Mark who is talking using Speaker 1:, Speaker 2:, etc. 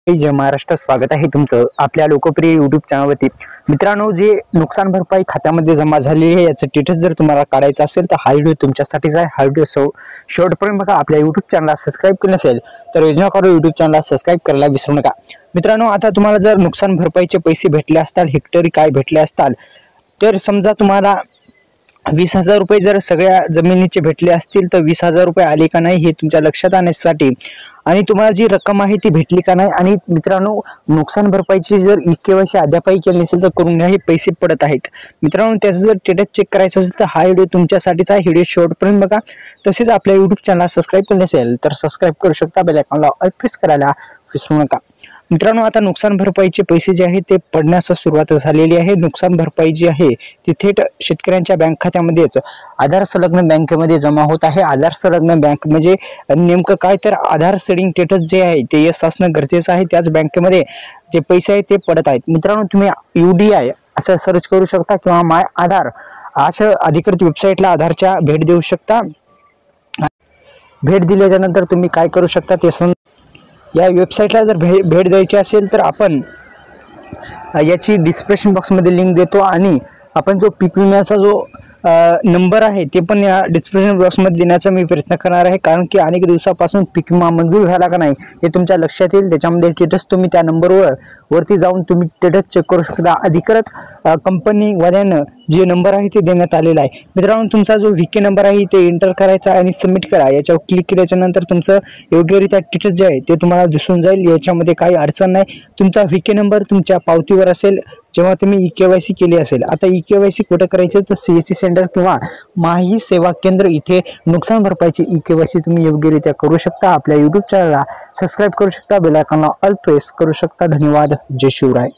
Speaker 1: जय महाराष्ट्र, स्वागत आहे तुमचं आपल्या लोकप्रिय युट्यूब चॅनलवरती। मित्रांनो, जे नुकसान भरपाई खात्यामध्ये जमा झालेली आहे याचं स्टेटस जर तुम्हाला काढायचं असेल तर हा व्हिडिओ तुमच्यासाठीच आहे। हा व्हिडिओ शेवटपर्यंत बघा। आपल्या युट्यूब चॅनलला सबस्क्राईब केलं नसेल तर योजना करून युट्यूब चॅनलला सबस्क्राईब करायला विसरू नका। मित्रांनो, आता तुम्हाला जर नुकसान भरपाईचे पैसे भेटले असतात, हेक्टरी काय भेटले असतात, तर समजा तुम्हाला 20,000 रुपये जर सगळ्या जमिनीचे भेटले असतील तर 20,000 रुपये आले का नाही हे तुमच्या लक्षात आणण्यासाठी आणि तुम्हाला जी रक्कम आहे ती भेटली का नाही। आणि मित्रांनो, नुकसान भरपाईची जर ई-के-वाय-सी अद्यापही केली नसेल तर करून घ्या, हे पैसे पडत आहेत। मित्रांनो, त्याचं जर स्टेटस चेक करायचं असेल तर हा व्हिडिओ तुमच्यासाठीच आहे। व्हिडिओ शेवटपर्यंत बघा। तसेच आपल्या युट्यूब चॅनलला सबस्क्राईब केले नसेल तर सबस्क्राईब करू शकता, बेल आयकॉनला ऑल प्रेस करायला विसरू नका। मित्रांनो, आता नुकसान भरपाईचे पैसे जे आहेत ते पडण्यास सुरुवात झालेली आहे। नुकसान भरपाई जी आहे ती थेट शेतकऱ्यांच्या बँक खात्यामध्येच आधार संलग्न बँकेमध्ये जमा होत आहे। आधार संलग्न बँक म्हणजे नेमकं काय, तर आधार सेडिंग स्टेटस जे आहे ते यस असणं गरजेचं आहे। त्याच बँकेमध्ये जे पैसे आहेत ते पडत आहेत। मित्रांनो, तुम्ही UDI असं सर्च करू शकता किंवा माय आधार अशा अधिकृत वेबसाईटला आधारच्या भेट देऊ शकता। भेट दिल्याच्या नंतर तुम्ही काय करू शकता ते या वेबसाईटला जर भेट द्यायची असेल तर आपण याची डिस्क्रिप्शन बॉक्समध्ये लिंक देतो आणि आपण जो पीक विम्याचा जो नंबर आहे ते पण या डिस्क्रिप्शन बॉक्समध्ये देण्याचा मी प्रयत्न करणार आहे। कारण की अनेक दिवसापासून पीक विमा मंजूर झाला का नाही हे तुमच्या लक्षात येईल। त्याच्यामध्ये स्टेटस तुम्ही त्या नंबरवर वरती जाऊन तुम्ही स्टेटस चेक करू शकता। अधिकृत कंपनीवाल्यानं जे नंबर आहे ते देण्यात आलेला आहे। मित्रांनो, तुमचा जो VK नंबर आहे ते एंटर करायचा आणि सबमिट करा। याच्यावर क्लिक केल्याच्या नंतर तुमचं योग्यरित्या स्टेटस जे आहे ते तुम्हाला दिसून जाईल। याच्यामध्ये काही अडचण नाही। तुमचा VK नंबर तुमच्या पावतीवर असेल जेव्हा तुम्ही ई-के-वाय-सी केली असेल। आता ई-के-वाय-सी कुठं करायचं तर CSC सेंटर किंवा माही सेवा केंद्र इथे नुकसान भरपाईची ई-के-वाय-सी तुम्ही योग्यरित्या करू शकता। आपल्या युट्यूब चॅनलला सबस्क्राईब करू शकता, बेल आयकॉनला ऑल प्रेस करू शकता। धन्यवाद। जय शिवराय।